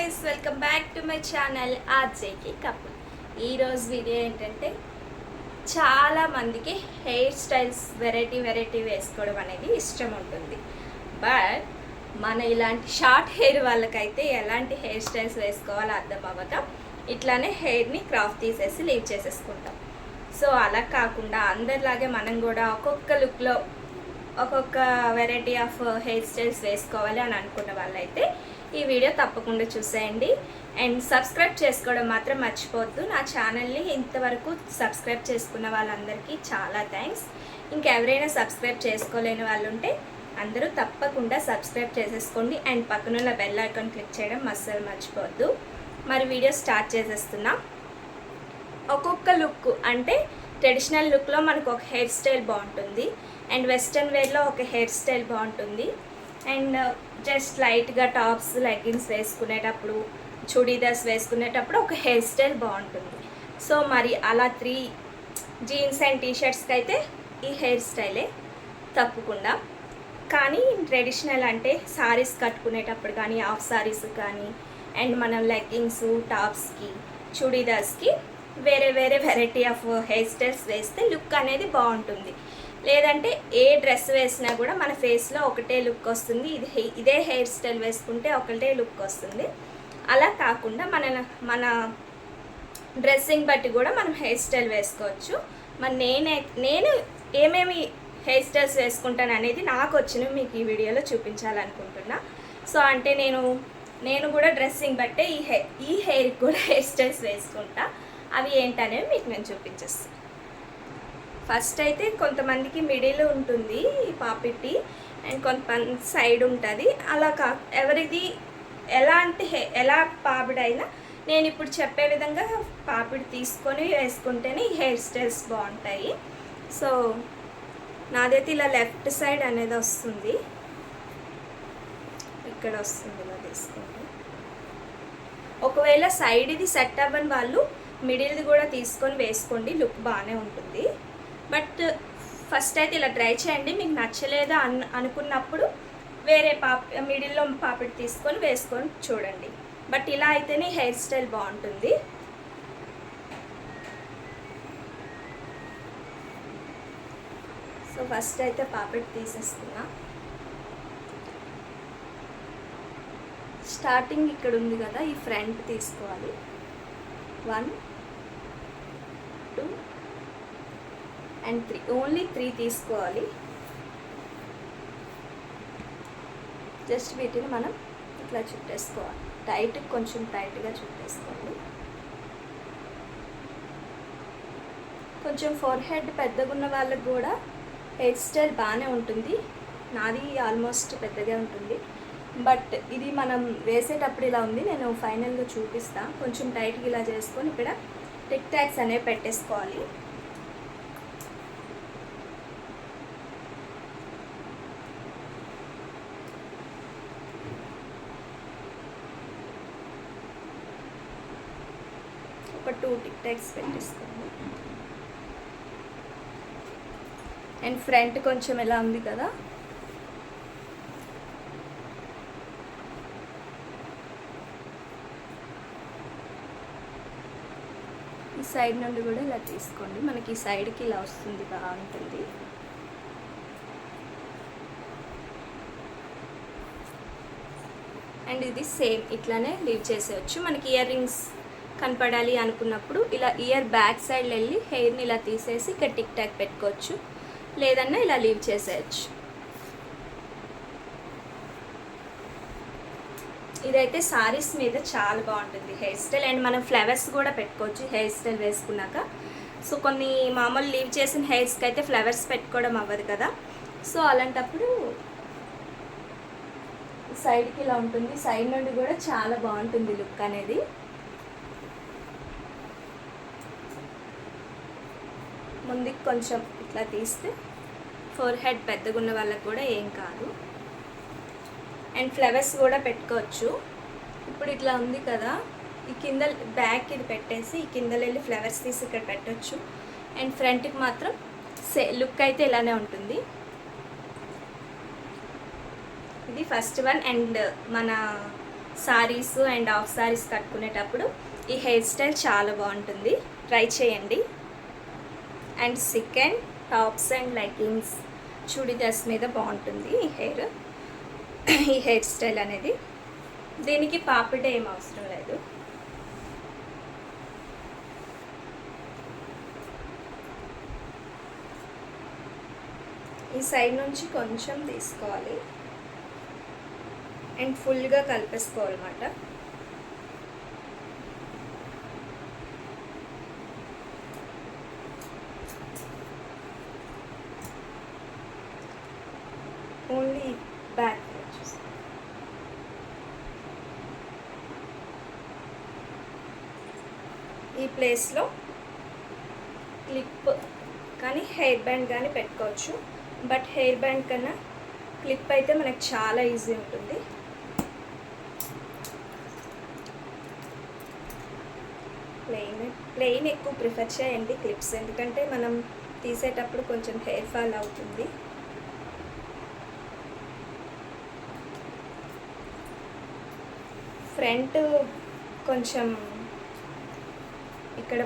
guys, welcome back to my channel ఆర్జేకి couple. ఈరోజు video ఏంటంటే చాలా మందికి హెయిర్ స్టైల్స్ వెరైటీ వేసుకోవడం అనేది ఇష్టం ఉంటుంది. బట్ మన ఇలాంటి షార్ట్ హెయిర్ వాళ్ళకైతే ఎలాంటి హెయిర్ స్టైల్స్ వేసుకోవాలో అర్థం అవ్వక ఇట్లానే హెయిర్ని క్రాఫ్ తీసేసి లీవ్ చేసేసుకుంటాం. సో అలా కాకుండా అందరిలాగే మనం కూడా ఒక్కొక్క లుక్లో ఒక్కొక్క వెరైటీ ఆఫ్ హెయిర్ స్టైల్స్ వేసుకోవాలి అని అనుకున్న వాళ్ళైతే ఈ వీడియో తప్పకుండా చూసేయండి. అండ్ సబ్స్క్రైబ్ చేసుకోవడం మాత్రం మర్చిపోవద్దు. నా ఛానల్ని ఇంతవరకు సబ్స్క్రైబ్ చేసుకున్న వాళ్ళందరికీ చాలా థ్యాంక్స్. ఇంకెవరైనా సబ్స్క్రైబ్ చేసుకోలేని వాళ్ళు ఉంటే అందరూ తప్పకుండా సబ్స్క్రైబ్ చేసేసుకోండి. అండ్ పక్కనున్న బెల్ ఐకాన్ క్లిక్ చేయడం అస్సలు మర్చిపోవద్దు. మరి వీడియో స్టార్ట్ చేసేస్తున్నా. ఒక్కొక్క లుక్ అంటే ట్రెడిషనల్ లుక్లో మనకు ఒక హెయిర్ స్టైల్ బాగుంటుంది, అండ్ వెస్ట్రన్ వేర్లో ఒక హెయిర్ స్టైల్ బాగుంటుంది, అండ్ జస్ట్ లైట్గా టాప్స్ లెగ్గిన్స్ వేసుకునేటప్పుడు చుడీదార్స్ వేసుకునేటప్పుడు ఒక హెయిర్ స్టైల్ బాగుంటుంది. సో మరి అలా 3 జీన్స్ అండ్ టీషర్ట్స్కి అయితే ఈ హెయిర్ స్టైలే తప్పకుండా. కానీ ట్రెడిషనల్ అంటే సారీస్ కట్టుకునేటప్పుడు కానీ హాఫ్ సారీస్ కానీ అండ్ మనం లెగ్గింగ్స్ టాప్స్కి చుడీదార్స్కి వేరే వెరైటీ ఆఫ్ హెయిర్ స్టైల్స్ వేస్తే లుక్ అనేది బాగుంటుంది. లేదంటే ఏ డ్రెస్ వేసినా కూడా మన ఫేస్లో ఒకటే లుక్ వస్తుంది. ఇదే హెయిర్ స్టైల్ వేసుకుంటే ఒకటే లుక్ వస్తుంది. అలా కాకుండా మన డ్రెస్సింగ్ బట్టి కూడా మనం హెయిర్ స్టైల్ వేసుకోవచ్చు. మరి నేను ఏమేమి హెయిర్ స్టైల్స్ వేసుకుంటాను అనేది నాకు వచ్చినవి మీకు ఈ వీడియోలో చూపించాలనుకుంటున్నా. సో అంటే నేను కూడా డ్రెస్సింగ్ బట్టే ఈ హెయిర్కి కూడా హెయిర్ స్టైల్స్ వేసుకుంటా. అవి ఏంటనేవి మీకు నేను చూపించేస్తాను. ఫస్ట్ అయితే కొంతమందికి మిడిల్ ఉంటుంది ఈ పాపిట్టి, అండ్ కొంతమంది సైడ్ ఉంటుంది. అలా ఎవరిది ఎలా పాపిడైనా నేను ఇప్పుడు చెప్పే విధంగా పాపిడి తీసుకొని వేసుకుంటేనే ఈ హెయిర్ స్టైల్స్ బాగుంటాయి. సో నాదైతే ఇలా లెఫ్ట్ సైడ్ అనేది వస్తుంది, ఇక్కడ వస్తుంది. ఇలా తీసుకుంటే ఒకవేళ సైడ్ ఇది సెట్ అవ్వని వాళ్ళు మిడిల్ది కూడా తీసుకొని వేసుకోండి, లుక్ బాగానే ఉంటుంది. బట్ ఫస్ట్ అయితే ఇలా ట్రై చేయండి. మీకు నచ్చలేదా అనుకున్నప్పుడు వేరే మిడిల్లో పాపిడి తీసుకొని వేసుకొని చూడండి. బట్ ఇలా అయితేనే హెయిర్ స్టైల్ బాగుంటుంది. సో ఫస్ట్ అయితే పాపిడి తీసేస్తున్నా. స్టార్టింగ్ ఇక్కడ ఉంది కదా, ఈ ఫ్రంట్ తీసుకోవాలి. 1 2 అండ్ 3, ఓన్లీ 3 తీసుకోవాలి. జస్ట్ వీటిని మనం ఇట్లా చుట్టేసుకోవాలి. కొంచెం టైట్గా చుట్టేసుకోండి. కొంచెం ఫోర్ హెడ్ పెద్దగా ఉన్న వాళ్ళకి కూడా హెయిర్ స్టైల్ బాగానే ఉంటుంది. నాది ఆల్మోస్ట్ పెద్దగా ఉంటుంది. బట్ ఇది మనం వేసేటప్పుడు ఇలా ఉంది. నేను ఫైనల్గా చూపిస్తాను. కొంచెం టైట్గా ఇలా చేసుకొని ఇక్కడ టిక్ టాక్స్ అనేవి పెట్టేసుకోవాలి. ఒక 2 టిక్ టాక్స్ పెట్టేసుకోండి. అండ్ ఫ్రంట్ కొంచెం ఎలా ఉంది కదా, ఈ సైడ్ నుండి కూడా ఇలా తీసుకోండి. మనకి ఈ సైడ్కి ఇలా వస్తుంది, బాగుంటుంది. అండ్ ఇది సేమ్ ఇట్లానే లీవ్ చేసేయచ్చు. మనకి ఇయర్ రింగ్స్ కనపడాలి అనుకున్నప్పుడు ఇలా ఇయర్ బ్యాక్ సైడ్ వెళ్ళి హెయిర్ని ఇలా తీసేసి ఇక్కడ టిక్ టాక్ పెట్టుకోవచ్చు, లేదన్నా ఇలా లీవ్ చేసేయచ్చు. ఇదైతే సారీస్ మీద చాలా బాగుంటుంది హెయిర్ స్టైల్. అండ్ మనం ఫ్లవర్స్ కూడా పెట్టుకోవచ్చు హెయిర్ స్టైల్ వేసుకున్నాక. సో కొన్ని మామూలు లీవ్ చేసిన హెయిర్స్కి అయితే ఫ్లవర్స్ పెట్టుకోవడం అవ్వదు కదా. సో అలాంటప్పుడు సైడ్కి ఇలా ఉంటుంది. సైడ్ నుండి కూడా చాలా బాగుంటుంది లుక్ అనేది. ముందుకు కొంచెం ఇట్లా తీస్తే ఫోర్ హెడ్ పెద్దగా ఉన్న వాళ్ళకి కూడా ఏం కాదు. అండ్ ఫ్లవర్స్ కూడా పెట్టుకోవచ్చు. ఇప్పుడు ఇట్లా ఉంది కదా, ఈ కింద బ్యాక్ ఇది పెట్టేసి ఈ కింద వెళ్ళి ఫ్లవర్స్ తీసి ఇక్కడ పెట్టచ్చు. అండ్ ఫ్రంట్కి మాత్రం లుక్ అయితే ఇలానే ఉంటుంది. ఇది ఫస్ట్ వన్. అండ్ మన సారీస్ అండ్ హాఫ్ సారీస్ కట్టుకునేటప్పుడు ఈ హెయిర్ స్టైల్ చాలా బాగుంటుంది, ట్రై చేయండి. And second, tops and leggings, churidars మీద బాగుంటుంది ఈ హెయిర్ స్టైల్ అనేది. దీనికి పాపిట ఏం అవసరం లేదు. ఈ సైడ్ నుంచి కొంచెం తీసుకోవాలి అండ్ ఫుల్గా కలిపేసుకోవాలన్నమాట. ఓన్లీ బ్యాక్ ఈ ప్లేస్లో క్లిప్ కానీ హెయిర్ బ్యాండ్ కానీ పెట్టుకోవచ్చు. బట్ హెయిర్ బ్యాండ్ కన్నా క్లిప్ అయితే మనకు చాలా ఈజీ ఉంటుంది. ప్లెయిన్ ఎక్కువ ప్రిఫర్ చేయండి క్లిప్స్, ఎందుకంటే మనం తీసేటప్పుడు కొంచెం హెయిర్ ఫాల్ అవుతుంది. ఫ్రంట్ కొంచెం ఇక్కడ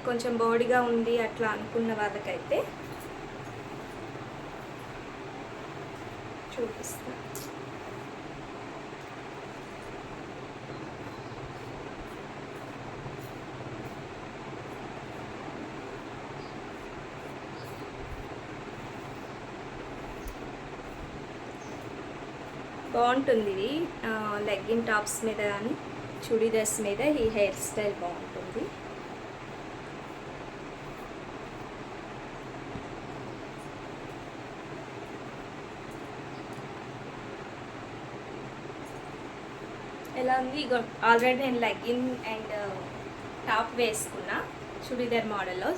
కొంచెం బోడిగా ఉంది అట్లా అనుకున్న వాళ్ళకైతే చూపిస్తా. బాగుంటుంది ఇది లెగ్గిన్ టాప్స్ మీద కానీ చుడీదార్స్ మీద ఈ హెయిర్ స్టైల్ బాగుంటుంది. ఎలా ఉంది? ఆల్రెడీ నేను లెగ్గిన్ అండ్ టాప్ వేసుకున్నా చుడీదార్ మోడల్లో,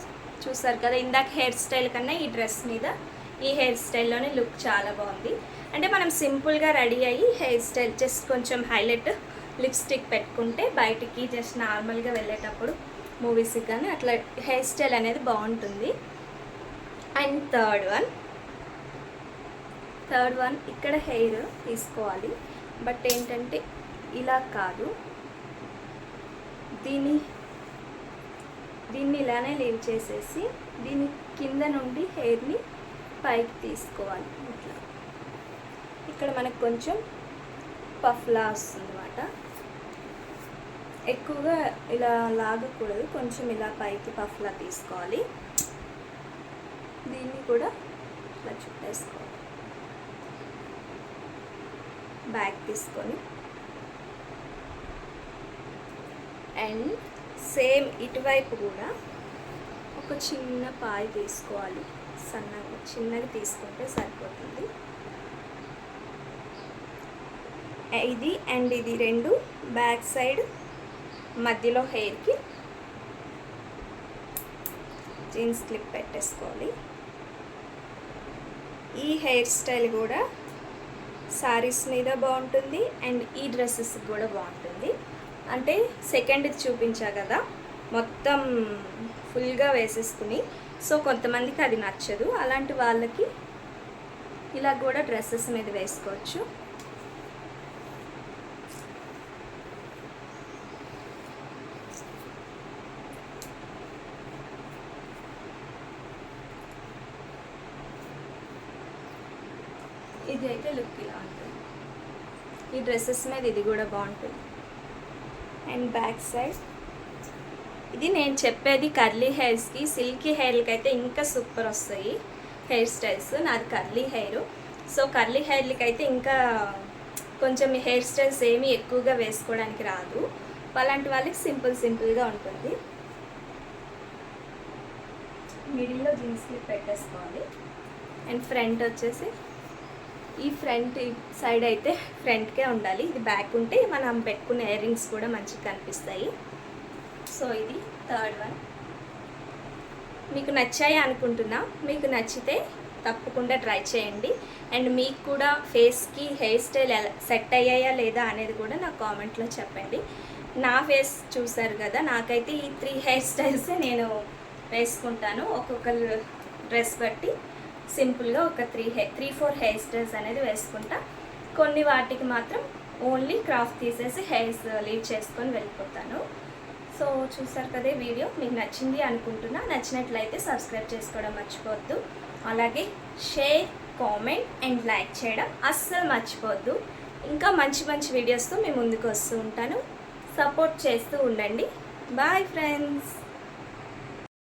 చూసారు కదా. ఇందాక హెయిర్ స్టైల్ కన్నా ఈ డ్రెస్ మీద ఈ హెయిర్ స్టైల్లోనే లుక్ చాలా బాగుంది. అంటే మనం సింపుల్గా రెడీ అయ్యి హెయిర్ స్టైల్ జస్ట్ కొంచెం హైలైట్ లిప్స్టిక్ పెట్టుకుంటే బయటికి జస్ట్ నార్మల్గా వెళ్ళేటప్పుడు మూవీస్కి కానీ అట్లా హెయిర్ స్టైల్ అనేది బాగుంటుంది. అండ్ థర్డ్ వన్ ఇక్కడ హెయిర్ తీసుకోవాలి. బట్ ఏంటంటే ఇలా కాదు, దీన్ని ఇలానే లీవ్ చేసేసి దీని కింద నుండి హెయిర్ని పైకి తీసుకోవాలి. ఇట్లా ఇక్కడ మనకు కొంచెం పఫ్లా వస్తుంది అన్నమాట. ఎక్కువగా ఇలా లాగకూడదు, కొంచెం ఇలా పైకి పఫ్లా తీసుకోవాలి. దీన్ని కూడా ఇట్లా చుట్టేసుకోవాలి. బ్యాక్ తీసుకొని అండ్ సేమ్ ఇటువైపు కూడా ఒక చిన్న పాయ తీసుకోవాలి. చిన్నగా తీసుకుంటే సరిపోతుంది. ఇది అండ్ ఇది రెండు బ్యాక్ సైడ్ మధ్యలో హెయిర్కి జీన్స్ క్లిప్ పెట్టేసుకోవాలి. ఈ హెయిర్ స్టైల్ కూడా సారీస్ మీద బాగుంటుంది అండ్ ఈ డ్రెస్సెస్ కూడా బాగుంటుంది. అంటే సెకండ్ చూపించా కదా మొత్తం ఫుల్గా వేసేసుకుని, సో కొంతమందికి అది నచ్చదు. అలాంటి వాళ్ళకి ఇలా కూడా డ్రెస్సెస్ మీద వేసుకోవచ్చు. ఇది అయితే లుక్ ఇలా ఉంటుంది. ఈ డ్రెస్సెస్ మీద ఇది కూడా బాగుంటుంది. అండ్ బ్యాక్ సైడ్ ఇది నేను చెప్పేది కర్లీ హెయిర్స్కి, సిల్కీ హెయిర్కి అయితే ఇంకా సూపర్ వస్తాయి హెయిర్ స్టైల్స్. నాది కర్లీ హెయిర్, సో కర్లీ హెయిర్లకి అయితే ఇంకా కొంచెం హెయిర్ స్టైల్స్ ఏమీ ఎక్కువగా వేసుకోవడానికి రాదు. అలాంటి వాళ్ళకి సింపుల్గా ఉంటుంది. మిడిల్లో జీన్స్ క్లిప్ పెట్టేసుకోవాలి. అండ్ ఫ్రంట్ వచ్చేసి ఈ ఫ్రంట్ సైడ్ అయితే ఫ్రంట్కే ఉండాలి. ఇది బ్యాక్ ఉంటే మనం పెట్టుకునే ఇయర్ రింగ్స్ కూడా మంచిగా కనిపిస్తాయి. సో ఇది థర్డ్ వన్. మీకు నచ్చాయి అనుకుంటున్నా. మీకు నచ్చితే తప్పకుండా ట్రై చేయండి. అండ్ మీకు కూడా ఫేస్కి హెయిర్ స్టైల్ సెట్ అయ్యాయా లేదా అనేది కూడా నాకు కామెంట్లో చెప్పండి. నా ఫేస్ చూసారు కదా, నాకైతే ఈ 3 హెయిర్ స్టైల్స్ నేను వేసుకుంటాను. ఒక్కొక్క డ్రెస్ బట్టి సింపుల్గా ఒక 3-4 హెయిర్ స్టైల్స్ అనేది వేసుకుంటా. కొన్ని వాటికి మాత్రం ఓన్లీ క్రాఫ్ తీసేసి హెయిర్స్ లీవ్ చేసుకొని వెళ్ళిపోతాను. సో చూసారు కదా వీడియో, మీకు నచ్చింది అనుకుంటున్నా. నచ్చినట్లయితే సబ్స్క్రైబ్ చేసుకోవడం మర్చిపోవద్దు. అలాగే షేర్, కామెంట్ అండ్ లైక్ చేయడం అస్సలు మర్చిపోవద్దు. ఇంకా మంచి మంచి వీడియోస్తో మీ ముందుకు వస్తూ ఉంటాను. సపోర్ట్ చేస్తూ ఉండండి. Bye friends.